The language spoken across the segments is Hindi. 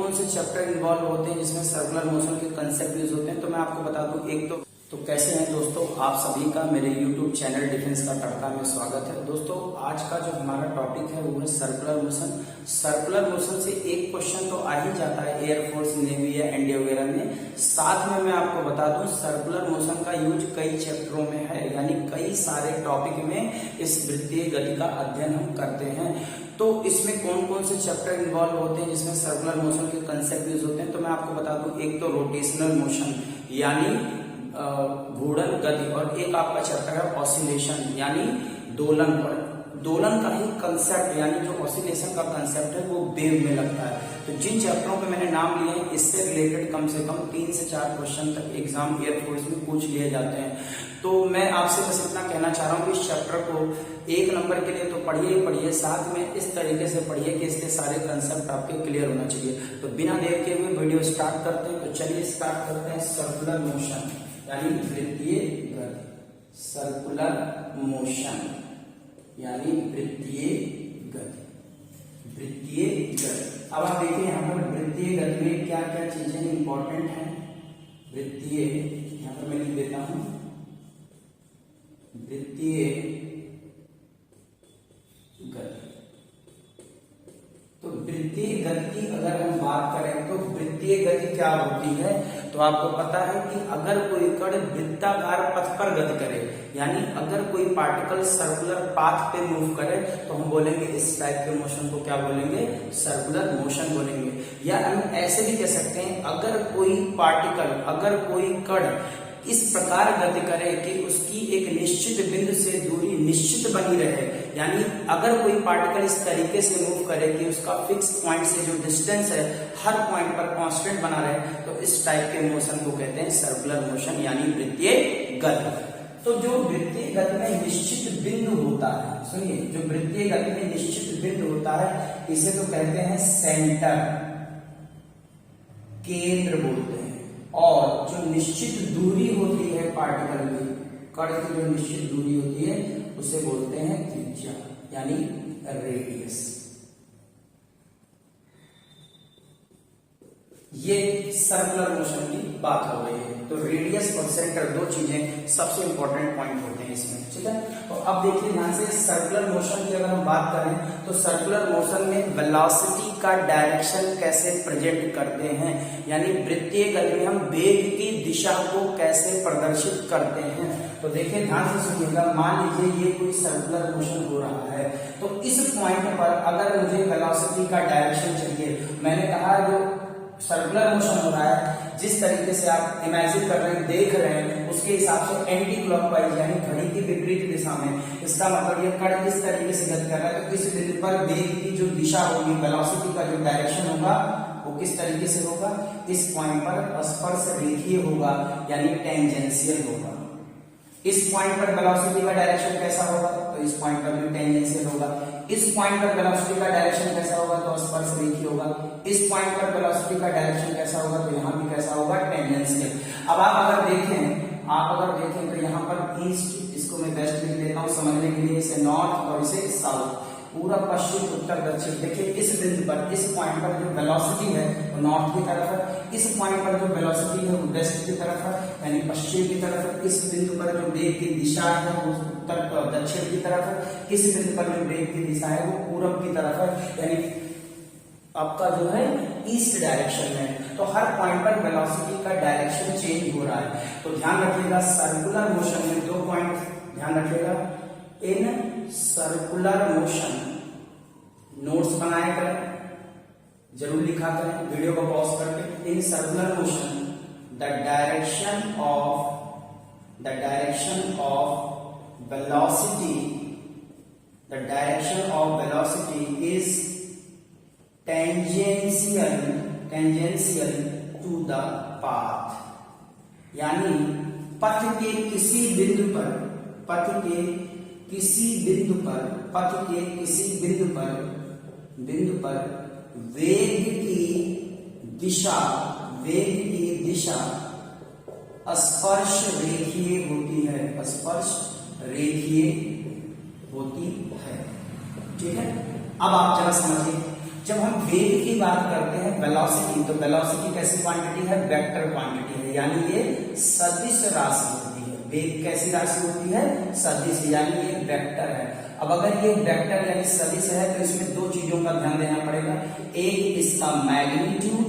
कौन से चैप्टर इन्वॉल्व होते हैं जिसमें सर्कुलर मोशन के कंसेप्ट यूज होते हैं, तो मैं आपको बता दूं। एक तो कैसे हैं दोस्तों, आप सभी का मेरे YouTube चैनल डिफेंस का तड़का में स्वागत है। दोस्तों आज का जो हमारा टॉपिक है वो है सर्कुलर मोशन। सर्कुलर मोशन से एक क्वेश्चन तो आ ही जाता है एयरफोर्स, नेवी या एनडीए वगैरह में। साथ में मैं आपको बता दूं सर्कुलर मोशन का यूज कई चैप्टरों में है, यानी कई सारे टॉपिक में इस वृत्तीय गति का अध्ययन हम करते हैं। तो इसमें कौन कौन से चैप्टर इन्वॉल्व होते हैं जिसमें सर्कुलर मोशन के कंसेप्ट यूज होते हैं, तो मैं आपको बता दूं। एक तो रोटेशनल मोशन यानी घूर्णन गति, और एक आपका चैप्टर है ऑसिलेशन यानी दोलन। पर दोलन का ही कंसेप्ट यानी जो ऑसिलेशन का कंसेप्ट है वो वेव में लगता है। तो जिन चैप्टरों पे मैंने नाम लिए हैं इससे रिलेटेड कम से कम 3 से 4 क्वेश्चन तक एग्जाम एयरफोर्स में पूछ लिए जाते हैं। तो मैं आपसे बस इतना कहना चाह रहा हूँ कि इस चैप्टर को 1 नंबर के लिए तो पढ़िए ही पढ़िए, साथ में इस तरीके से पढ़िए कि इसके सारे कंसेप्ट आपके क्लियर होना चाहिए। तो बिना देर के हुए वीडियो स्टार्ट करते हैं। तो चलिए स्टार्ट करते हैं। सर्कुलर मोशन यानी वृत्तीय गति, सर्कुलर मोशन यानी वृत्तीय गति, वृत्तीय गति। अब आप देखिए यहाँ पर वृत्तीय गति में क्या क्या चीजें इंपॉर्टेंट हैं। वृत्तीय, यहाँ पर मैं लिख देता हूं, वृत्तीय गति। तो वृत्तीय गति की अगर हम बात करें तो वृत्तीय गति क्या होती है, तो आपको पता है कि अगर कोई कण वृत्ताकार पथ पर गति करे, यानी अगर कोई पार्टिकल सर्कुलर पाथ पे मूव करे तो हम बोलेंगे इस टाइप के मोशन को क्या बोलेंगे, सर्कुलर मोशन बोलेंगे। या हम ऐसे भी कह सकते हैं अगर कोई पार्टिकल, अगर कोई कण इस प्रकार गति करे कि उसकी एक निश्चित बिंदु से दूरी निश्चित बनी रहे, यानी अगर कोई पार्टिकल इस तरीके से मूव करे कि उसका फिक्स पॉइंट से जो डिस्टेंस है हर पॉइंट पर कांस्टेंट बना रहे, तो इस टाइप के मोशन को कहते हैं सर्कुलर मोशन यानी वृत्तीय गति। तो जो वृत्तीय गति में निश्चित बिंदु होता है, सुनिए, जो वृत्तीय गति में निश्चित बिंदु होता है इसे तो कहते हैं सेंटर, केंद्र बोलते हैं। और जो निश्चित दूरी होती है पार्टिकल की, कण की जो निश्चित दूरी होती है उसे बोलते हैं त्रिज्या यानी रेडियस। ये सर्कुलर मोशन की बात हो रही है। तो रेडियस और सेंटर दो चीजें सबसे इंपॉर्टेंट पॉइंट होते हैं इसमें, ठीक है। तो अब देखिए ध्यान से, सर्कुलर मोशन की अगर हम बात करें तो सर्कुलर मोशन में वेलोसिटी का डायरेक्शन कैसे प्रेजेंट करते हैं, यानी वृत्तीय गति में हम वेग की दिशा को कैसे प्रदर्शित करते हैं। तो देखिए ध्यान से सुनिएगा, मान लीजिए ये कोई सर्कुलर मोशन हो रहा है, तो इस पॉइंट पर अगर मुझे वेलोसिटी का डायरेक्शन चाहिए, मैंने कहा जो सर्कुलर मोशन हो रहा है जिस तरीके से आप इमेजिन कर रहे हैं, देख रहे हैं, उसके हिसाब से एंटी क्लॉकवाइज यानी घड़ी की विपरीत दिशा में, इसका मतलब ये कण इस तरीके से गति कर रहा है, तो इस बिंदु पर वेग की जो दिशा होगी, वेलोसिटी का जो डायरेक्शन होगा वो किस तरीके से होगा, इस पॉइंट पर स्पर्श रेखीय होगा यानी टेंजेंशियल होगा। इस पॉइंट पर वेलोसिटी का डायरेक्शन कैसा होगा, तो इस पॉइंट पर भी टेंजेंशियल होगा। इस पॉइंट पर वेलोसिटी का डायरेक्शन कैसा होगा, तो स्पर्श रेखीय होगा। इस पॉइंट पर वेलोसिटी का डायरेक्शन कैसा होगा, तो यहाँ भी कैसा होगा, टेंजेंशियल। अब आप अगर देखें तो यहाँ पर ईस्ट, इसको मैं वेस्ट लिख देता हूँ समझने के लिए, इसे नॉर्थ और इसे साउथ, पूरा पश्चिम उत्तर दक्षिण। देखिए इस बिंदु पर, इस पॉइंट पर जो वेलोसिटी है वो नॉर्थ की तरफ है, इस पॉइंट पर जो वेलोसिटी है वो वेस्ट की तरफ है यानी पश्चिम की तरफ है। इस बिंदु पर जो वेग की दिशा है वो उत्तर और दक्षिण की तरफ है, इस बिंदु पर जो वेग की दिशा है वो पूरब की तरफ है, यानी आपका जो है ईस्ट डायरेक्शन में। तो हर पॉइंट पर वेलोसिटी का डायरेक्शन चेंज हो रहा है। तो ध्यान रखिएगा सर्कुलर मोशन में 2 पॉइंट ध्यान रखिएगा। इन सर्कुलर मोशन नोट्स बनाया करें, जरूर लिखा करें वीडियो को पॉज करके। In circular motion the direction of velocity is tangential to the path, यानी पथ के किसी बिंदु पर वेग की दिशा स्पर्श रेखीय होती है, ठीक है। अब आप जरा समझिए, जब हम वेग की बात करते हैं वेलोसिटी, तो वेलोसिटी कैसी क्वांटिटी है? वेक्टर क्वांटिटी है, यानी ये सदिश राशि होती है। वेग कैसी राशि होती है? सदिश, यानी ये वेक्टर है। अब अगर ये वेक्टर यानी सदिश है तो इसमें दो चीजों का ध्यान देना पड़ेगा, एक इसका मैग्नीट्यूड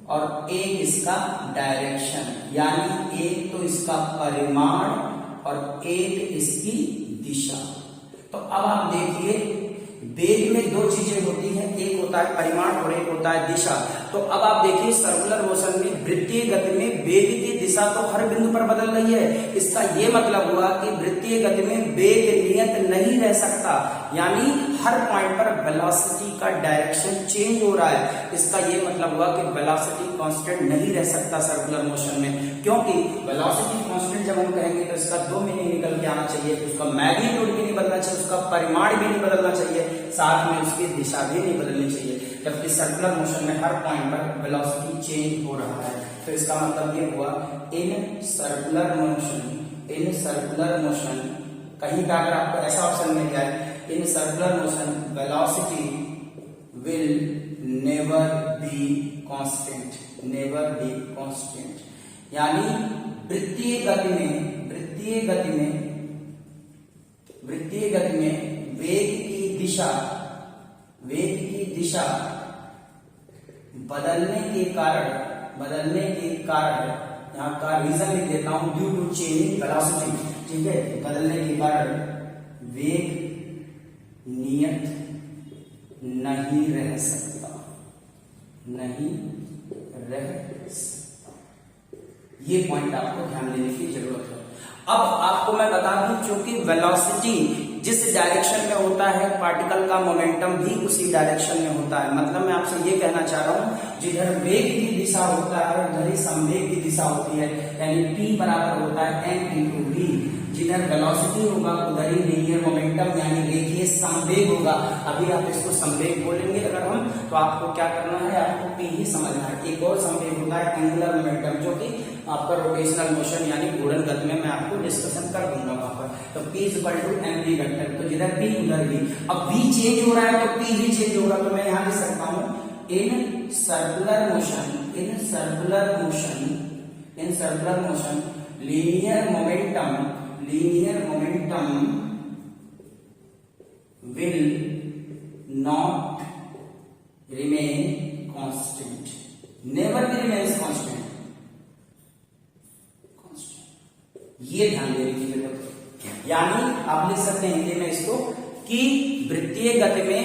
और एक इसका डायरेक्शन, यानी एक तो इसका परिमाण और एक इसकी दिशा। तो अब आप देखिए वेग में दो चीजें होती हैं, एक होता है परिमाण और एक होता है दिशा। तो अब आप देखिए सर्कुलर मोशन में वृत्तीय गति में वेग की दिशा तो हर बिंदु पर बदल रही है। इसका ये मतलब हुआ कि वृत्तीय गति में वेग नियत नहीं रह सकता, यानी हर पॉइंट पर वेलोसिटी का डायरेक्शन चेंज हो रहा है। इसका ये मतलब हुआ कि वेलोसिटी कांस्टेंट नहीं रह सकता सर्कुलर मोशन में, क्योंकि वेलोसिटी कांस्टेंट जब हम कहेंगे तो इसका दो मीनिंग निकल के आना चाहिए, उसका मैग्नीट्यूड भी नहीं बदलना चाहिए, उसका परिमाण भी नहीं बदलना चाहिए, साथ में उसकी दिशा भी नहीं बदलनी चाहिए। जबकि सर्कुलर मोशन में हर पॉइंट पर वेलोसिटी चेंज हो रहा है, तो इसका मतलब ये हुआ इन सर्कुलर मोशन कहीं का अगर आपको ऐसा ऑप्शन मिल जाए, इन circular motion velocity will never be constant, यानी वृत्तीय गति में वेग की दिशा बदलने के कारण यहाँ का रीजन लिख देता हूं, ड्यू टू चेंजिंग वेलोसिटी, ठीक है, बदलने के कारण वेग नियत नहीं रह सकता। ये पॉइंट आपको ध्यान देने की जरूरत है। अब आपको मैं बता दूं, क्योंकि वेलोसिटी जिस डायरेक्शन में होता है पार्टिकल का मोमेंटम भी उसी डायरेक्शन में होता है। मतलब मैं आपसे ये कहना चाह रहा हूं, जिधर वेग की दिशा होता है उधर ही संवेग की दिशा होती है, यानी P बराबर होता है m × v। जिधर वेलोसिटी होगा उधर ही लीनियर मोमेंटम यानी रेखीय संवेग होगा। अभी आप इसको संवेग बोलेंगे अगर हम, तो आपको क्या करना है, आपको P ही समझना है। एक और संवेग होता है एंगुलर मोमेंटम, जो कि आपका रोटेशनल मोशन यानी घूर्णन गति में मैं आपको डिस्कशन कर दूंगा वहां पर। तो P = mv वेक्टर, तो जिधर P उधर v। अब v चेंज हो रहा है तो P भी चेंज होगा, तो मैं यहां लिख सकता हूं इन circular motion linear momentum will not remain constant, never be remains constant। ये ध्यान देने की जरूरत है। यानी आप लिख सकते हैं हिंदी में इसको कि वृत्तीय गति में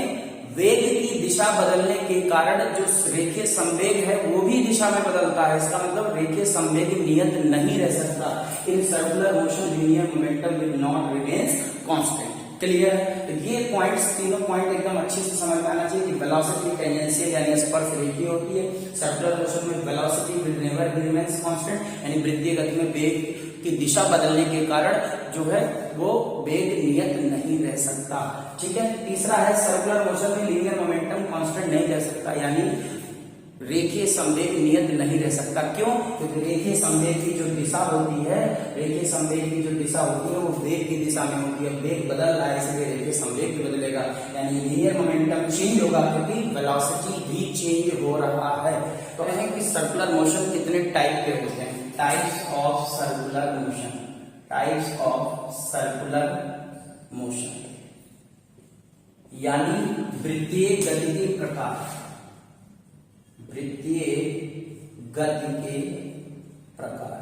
वेग की दिशा बदलने के कारण जो रेखीय संवेग है वो भी दिशा में बदलता है। इसका मतलब रेखीय संवेग नियत नहीं रह सकता। इन circular motion linear momentum will not remains constant. Clear है? तो ये पॉइंट्स, तीनों पॉइंट एकदम अच्छे से समझ में आना चाहिए कि वेलोसिटी टेंजेंशियल यानी स्पर्श रेखीय होती है। सर्कुलर मोशन में velocity will never remains constant, यानी वृत्तीय गति में वेग की दिशा बदलने के कारण जो है वो वेग नियत नहीं रह सकता। ठीक है। तीसरा है सर्कुलर मोशन में लीनियर मोमेंटम कांस्टेंट नहीं रह सकता, यानी रेखीय संवेग नियत नहीं रह सकता। क्यों? क्योंकि रेखीय संवेग की जो दिशा होती है, वो वेग की दिशा में होती है। वेग बदल रहा है इसलिए रेखीय संवेग भी बदलेगा, यानी लीनियर मोमेंटम चेंज होगा क्योंकि वेलोसिटी भी चेंज हो रहा है। तो है कि सर्कुलर मोशन कितने टाइप के होते हैं? टाइप्स ऑफ सर्कुलर मोशन यानी वृत्तीय गति के प्रकार। वृत्तीय गति के प्रकार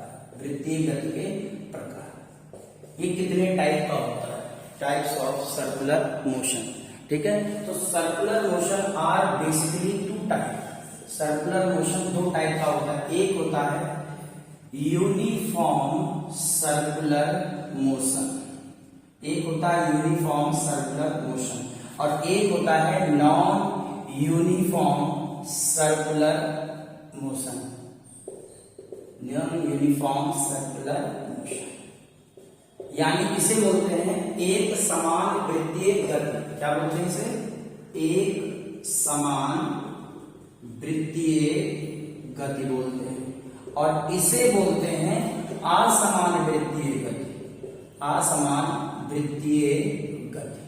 ये कितने टाइप का होता है? Types of circular motion. ठीक है। तो circular motion are basically two type. Circular motion दो टाइप का होता है। एक होता है यूनिफॉर्म सर्कुलर मोशन, और एक होता है नॉन यूनिफॉर्म सर्कुलर मोशन। यानी इसे बोलते हैं एक समान वृत्तीय गति। क्या बोलते हैं इसे? एक समान वृत्तीय गति बोलते हैं, और इसे बोलते हैं असमान वृत्तीय गति।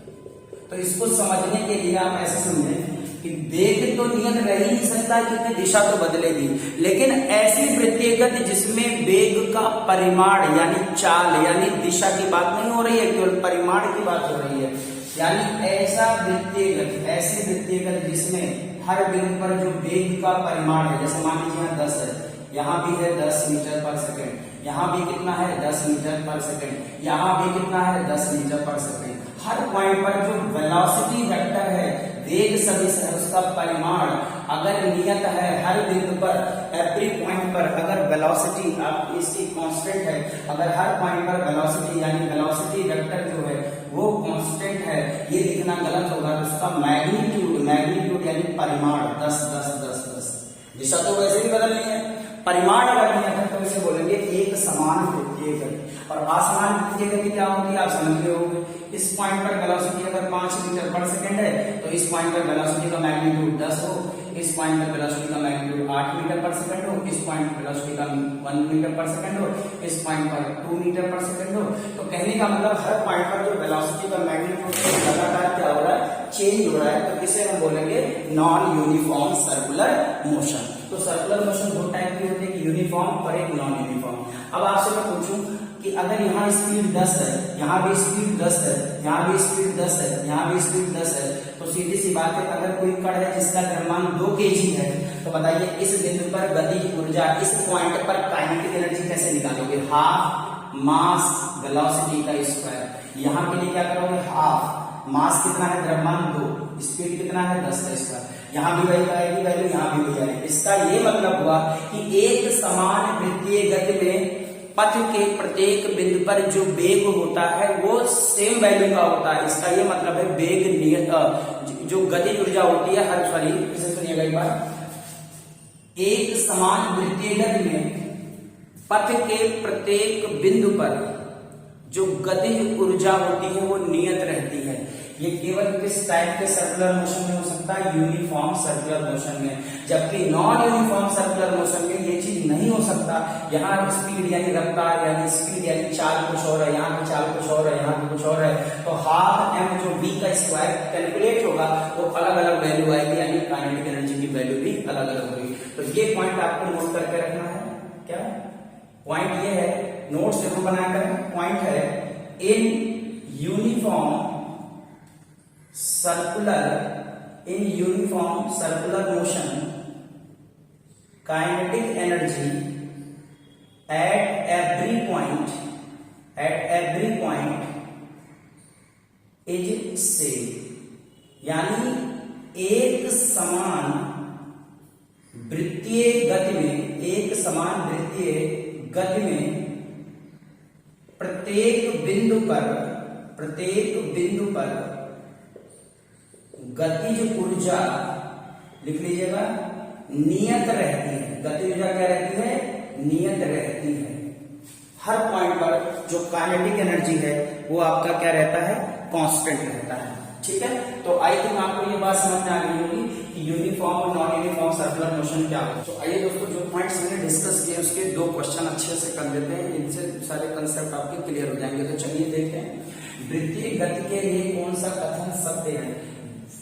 तो इसको समझने के लिए आप ऐसे समझें कि वेग तो नियत रह ही नहीं सकता क्योंकि दिशा तो बदलेगी, लेकिन ऐसी वृत्तीय गति जिसमें वेग का परिमाण यानी चाल यानी दिशा की बात नहीं हो रही है, केवल परिमाण की बात हो रही है। यानी ऐसा वृत्तीय गति, ऐसी वृत्तीय गति जिसमें हर बिंदु पर जो वेग का परिमाण है, जैसे मान लीजिए यहाँ 10 है, यहाँ भी है 10 मीटर पर सेकेंड, यहाँ भी कितना है 10 मीटर पर सेकेंड, यहाँ भी कितना है 10 मीटर पर सेकेंड। हर पॉइंट पर जो वेलोसिटी वेक्टर है, वेग सदिश है, उसका परिमाण अगर नियत है हर बिंदु पर, एवरी पॉइंट पर अगर वेलोसिटी आप इसकी कांस्टेंट है, अगर हर पॉइंट पर वेलोसिटी यानी वेलोसिटी वेक्टर जो है वो कांस्टेंट है, ये लिखना गलत होगा। तो उसका मैग्नीट्यूड यानी परिमाण 10 10 10 10, दिशा तो वैसे भी बदलनी है, परिमाण अगर नहीं है तो इसे बोलेंगे एक समान वृत्तीय गति। और असमान वृत्तीय गति क्या होगी आप समझ गए होंगे। इस पॉइंट पर वेलोसिटी अगर 5 मीटर पर सेकंड है तो इस पॉइंट पर वेलोसिटी का मैग्नीट्यूड 10 हो, इस पॉइंट पर वेलोसिटी का मैग्नीट्यूड 8 मीटर पर सेकंड हो, इस पॉइंट पर वेलोसिटी का 1 मीटर पर सेकंड हो, इस पॉइंट पर 2 मीटर पर सेकंड हो। तो कहने का मतलब हर पॉइंट पर जो वेलोसिटी का मैग्नीट्यूड लगातार क्या हो रहा है, चेंज हो रहा है, तो इसे हम बोलेंगे नॉन यूनिफॉर्म सर्कुलर मोशन। तो सर्कुलर मोशन दो टाइप की होती है, एक यूनिफॉर्म और एक नॉन यूनिफॉर्म। अब आपसे मैं पूछूं कि अगर यहाँ स्पीड 10 है, यहाँ भी स्पीड 10 है, यहाँ भी स्पीड 10 है, यहाँ भी स्पीड 10 है, तो सीधी सी बात है अगर कोई कण है जिसका द्रव्यमान 2 kg है, तो बताइए इस बिंदु पर गतिज ऊर्जा, इस पॉइंट पर काइनेटिक एनर्जी कैसे निकालोगे, हाफ मास वेलोसिटी का स्क्वायर। यहाँ के लिए क्या करोगे, हाफ मास कितना है द्रव्यमान 2, स्पीड कितना है 10 का स्क्वायर, यहाँ भी वही आएगी वैल्यू, यहाँ भी वही आएगी। इसका ये मतलब हुआ कि एक समान वृत्तीय गति में पथ के प्रत्येक बिंदु पर जो वेग होता है वो सेम वैल्यू का होता है। इसका ये मतलब है वेग नियत जो गतिज ऊर्जा होती है, हर सॉरी इसे सुनिएगा एक बार, एक समान वृत्तीय गति में पथ के प्रत्येक बिंदु पर जो गतिज ऊर्जा होती है वो नियत रहती है। ये केवल किस टाइप के सर्कुलर मोशन में हो सकता है, यूनिफॉर्म सर्कुलर मोशन में, जबकि नॉन यूनिफॉर्म सर्कुलर मोशन में ये चीज नहीं हो सकता। यहाँ स्पीड यानी रफ्तार यानी स्पीड यानी चाल कुछ और है, यहाँ की चाल कुछ और है, यहाँ की कुछ और है, तो हाफ एम जो v का स्क्वायर कैलकुलेट होगा वो अलग अलग वैल्यू आएगी, यानी काइनेटिक एनर्जी की वैल्यू भी अलग अलग होगी। तो ये पॉइंट आपको नोट करके रखना है। क्या पॉइंट ये है, नोट्स जरूर बनाकर, पॉइंट है in uniform circular motion kinetic energy at every point is same. यानी एक समान वृत्तीय गति में प्रत्येक बिंदु पर गतिज ऊर्जा, लिख लीजिएगा, नियत रहती है। गतिज ऊर्जा क्या रहती है, नियत रहती है। हर पॉइंट पर जो काइनेटिक एनर्जी है वो आपका क्या रहता है, कांस्टेंट रहता है। ठीक है, तो आई थिंक आपको ये बात समझ में आ गई होगी कि यूनिफॉर्म और नॉन यूनिफॉर्म सर्कुलर मोशन क्या है। तो आइए दोस्तों, जो पॉइंट्स मैंने डिस्कस किए उसके 2 क्वेश्चन अच्छे से कर देते हैं, इनसे सारे कंसेप्ट आपके क्लियर हो जाएंगे। तो चलिए देखते हैं, वृत्तीय गति के लिए कौन सा कथन सत्य है,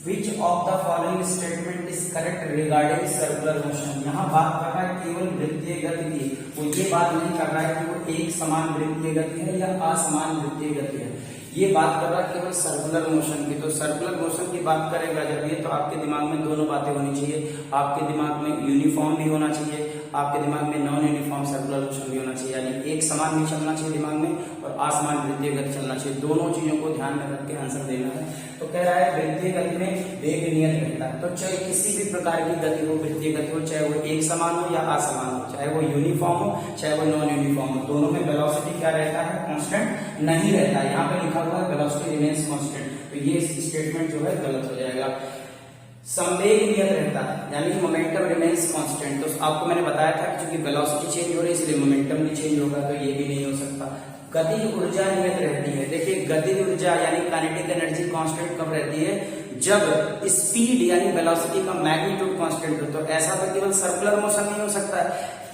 Which of the following statement is correct regarding circular motion। यहाँ बात कर रहा है केवल वृत्तीय गति की, वो ये बात नहीं कर रहा है कि वो एक समान वृत्तीय गति है या असमान वृत्तीय गति है, ये बात कर रहा है केवल सर्कुलर मोशन की। तो सर्कुलर मोशन की बात करेगा जब ये, तो आपके दिमाग में दोनों बातें होनी चाहिए, आपके दिमाग में यूनिफॉर्म भी होना चाहिए, आपके दिमाग में नॉन यूनिफॉर्म सर्कुलर मोशन भी होना चाहिए, यानी एक समान भी चलना चाहिए दिमाग में और असमान वृत्तीय गति चलना चाहिए। दोनों चीजों को ध्यान में रख के आंसर देना है। तो कह रहा है वृत्तीय गति में वेग नियत रहता है, तो चाहे किसी भी प्रकार की गति हो, वृत्तीय गति हो, चाहे वो एक समान हो या असमान हो, चाहे वो यूनिफॉर्म हो चाहे वो नॉन यूनिफॉर्म हो, दोनों में वेलोसिटी क्या रहता है, कांस्टेंट नहीं रहता है। यहाँ पे लिखा हुआ है वेलोसिटी रिमेन्स कांस्टेंट, तो ये स्टेटमेंट जो है गलत हो जाएगा। संवेग नियत रहता है यानी मोमेंटम रिमेन्स कांस्टेंट, तो आपको मैंने बताया था कि क्योंकि वेलोसिटी चेंज हो रही है इसलिए मोमेंटम भी चेंज होगा, तो ये भी नहीं हो सकता। गतिज ऊर्जा नियत रहती है, देखिए गतिज ऊर्जा यानी काइनेटिक एनर्जी कांस्टेंट कब रहती है, जब स्पीड यानी वेलोसिटी का मैग्नीट्यूड कांस्टेंट हो। तो ऐसा तो केवल सर्कुलर मोशन नहीं हो सकता है,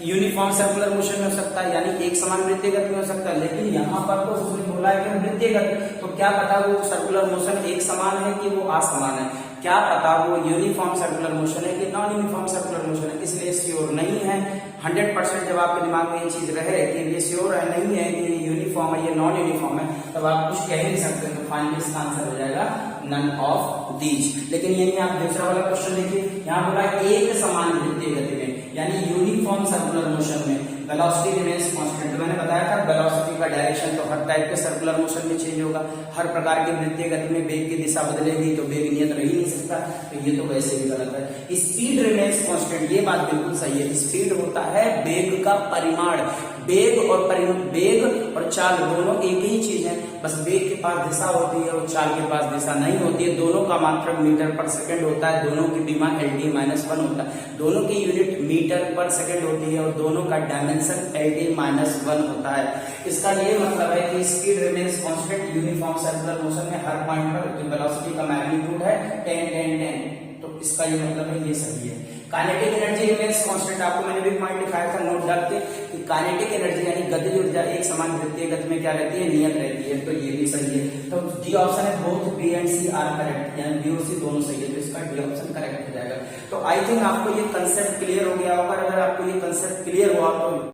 यूनिफॉर्म सर्कुलर मोशन में हो सकता है, यानी एक समान वृत्तीय गति में हो सकता है, लेकिन यहाँ पर तो उसने बोला है कि वृत्तीय गति, तो क्या पता वो सर्कुलर मोशन एक समान है कि वो असमान है। क्या पता वो यूनिफॉर्म सर्कुलर मोशन है कि नॉन यूनिफॉर्म सर्कुलर मोशन है, इसलिए श्योर नहीं है। 100% जब आपके दिमाग में ये चीज रहे कि ये श्योर है नहीं है कि ये यूनिफॉर्म है ये नॉन यूनिफॉर्म है, तब आप कुछ कह ही नहीं सकते, तो फाइनली इसका आंसर हो जाएगा नन ऑफ दीज। लेकिन यही आप दूसरा वाला क्वेश्चन देखिए, यहाँ बोला एक समान वृत्तीय गति में यानी यूनिफॉर्म सर्कुलर मोशन में वेलोसिटी रिमेन्स कांस्टेंट। तो मैंने बताया था वेलोसिटी का डायरेक्शन तो हर टाइप के सर्कुलर मोशन में चेंज होगा, हर प्रकार की वृत्तीय गति में वेग की दिशा बदलेगी, तो वेग नियत रह ही नहीं सकता, तो ये तो वैसे भी गलत है। स्पीड रिमेन्स कांस्टेंट, ये बात बिल्कुल सही है। स्पीड होता है वेग का परिमाण, वेग और चाल दोनों एक ही चीज है, बस वेग के पास दिशा होती है और चाल के पास दिशा नहीं होती है। दोनों का मात्रक मीटर पर सेकंड होता है, दोनों की विमा LD-1 होता है, दोनों की यूनिट मीटर पर सेकंड होती है और दोनों का डायमेंशन LD-1 होता है। इसका ये मतलब है कि speed remains constant uniform circular motion में हर पॉइंट पर वेलोसिटी का मैग्नीट्यूड है 10, तो इसका ये मतलब है ये सही है। काइनेटिक एनर्जी रिमेन्स कांस्टेंट, आपको मैंने भी पॉइंट दिखाया था नोट डाल के कि काइनेटिक एनर्जी यानी गतिज ऊर्जा एक समान वृत्तीय गति में क्या रहती है, नियत रहती है, तो ये भी सही है। तो डी ऑप्शन है both B and C are correct, यानी बी और सी दोनों सही है, तो इसका डी ऑप्शन करेक्ट हो जाएगा। तो आई थिंक आपको ये कंसेप्ट क्लियर हो गया होगा। अगर आपको ये कंसेप्ट क्लियर हुआ तो